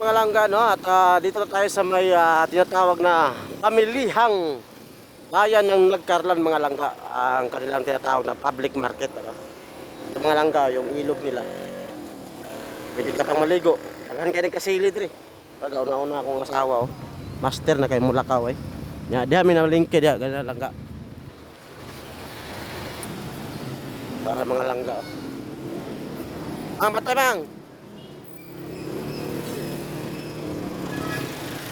Mga langga, no? At dito na tayo sa may tinatawag na pamilihang bayan ng Nagkarlan, mga langga. Ang kanilang tinatawag na public market. Ano? Ito mga langga, yung ilog nila. Pwede ka pang maligo. Tagahan kayo ng kasilid rin. Pag-una-una akong asawa, oh. Master na kayo Mulakaw, eh. Ya, diha minalingke diha, ganyan langga. Para mga langga, oh. Matabang!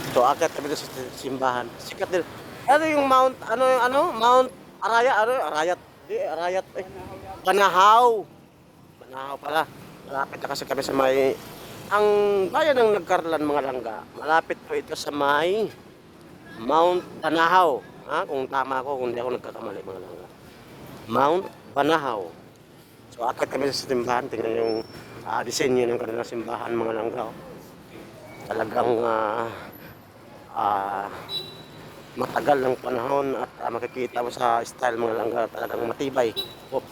So, akit kami sa simbahan. Sikat din. Ano yung Mount, Mount Arayat, Arayat. Di, Arayat, eh. Banahaw. Banahaw pala. Malapit na kasi kami sa may, ang bayan ng Nagkarlan, mga langga. Malapit po ito sa may Mount Banahaw. Kung tama ako, kung hindi ako nagkakamali, mga langga. Mount Banahaw. So, akit kami sa simbahan. Tingnan yung disenyo ng kanilang simbahan, mga langga. Oh. Talagang matagal ng panahon at makikita mo sa style, mga langga, talagang matibay. Oh.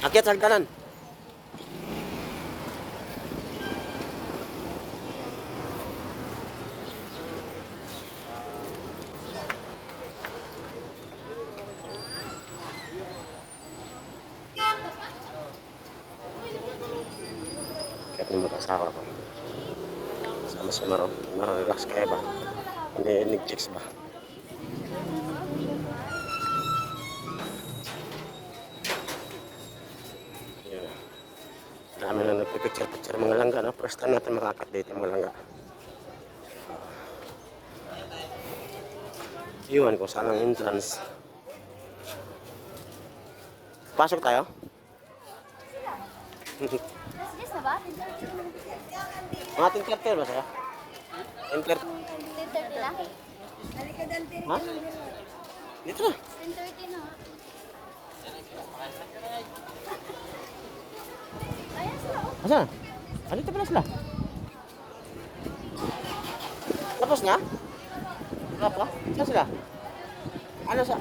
Akyat sa hagdanan. Akyat yung mag-asawa ko. Sama si Mararelax kaya ba? Hindi nag-checks ba? Yan. Dami na nagpipicture-picture, mga langga, no? First time natin makakat dito, mga langga. Iwan ko saan ang entrance. Pasok tayo? Yes na ba? Mga tinkerter ba siya? Tinker? 10:30 lang. Ha? Dito na. 10:30 na. Ayan sila. Asa? Dito pala sila. Tapos na? Wala pa? Saan sila? Ano sa...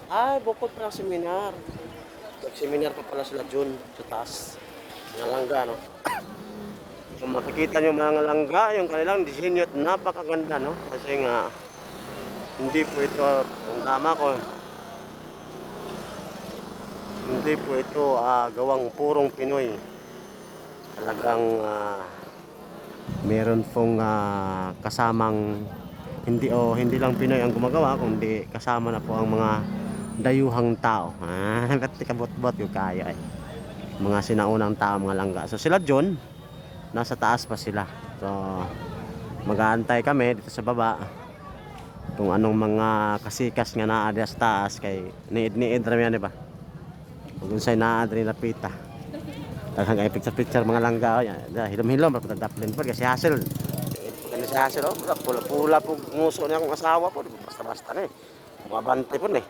Ay, bukod pa ng seminar. Nag-seminar pa pala sila June sa taas. Mga langga, no? Kung makikita nyo, mga langga, yung kanilang disenyo at napakaganda, no? Kasi nga, hindi po ito, kung tama ko, hindi po ito gawang purong Pinoy. Talagang meron pong kasamang hindi lang Pinoy ang gumagawa, kundi kasama na po ang mga dayuhang tao. Ba't kabot-bot yung kaya eh. Mga sinaunang tao, mga langga. So sila John, nasa taas pa sila. So mag-aantay kami dito sa baba. Kung anong mga kasikas nga naadya sa taas kay niid-niid rami yan, diba? Kung sa'y naadri na pita. Talagang ay picture-picture, mga langga. Hilom-hilom, daplin po kasi hassle. Kasi hassle, pula-pula po nguso niya akong asawa po. Basta-basta na eh. Mabante po na eh.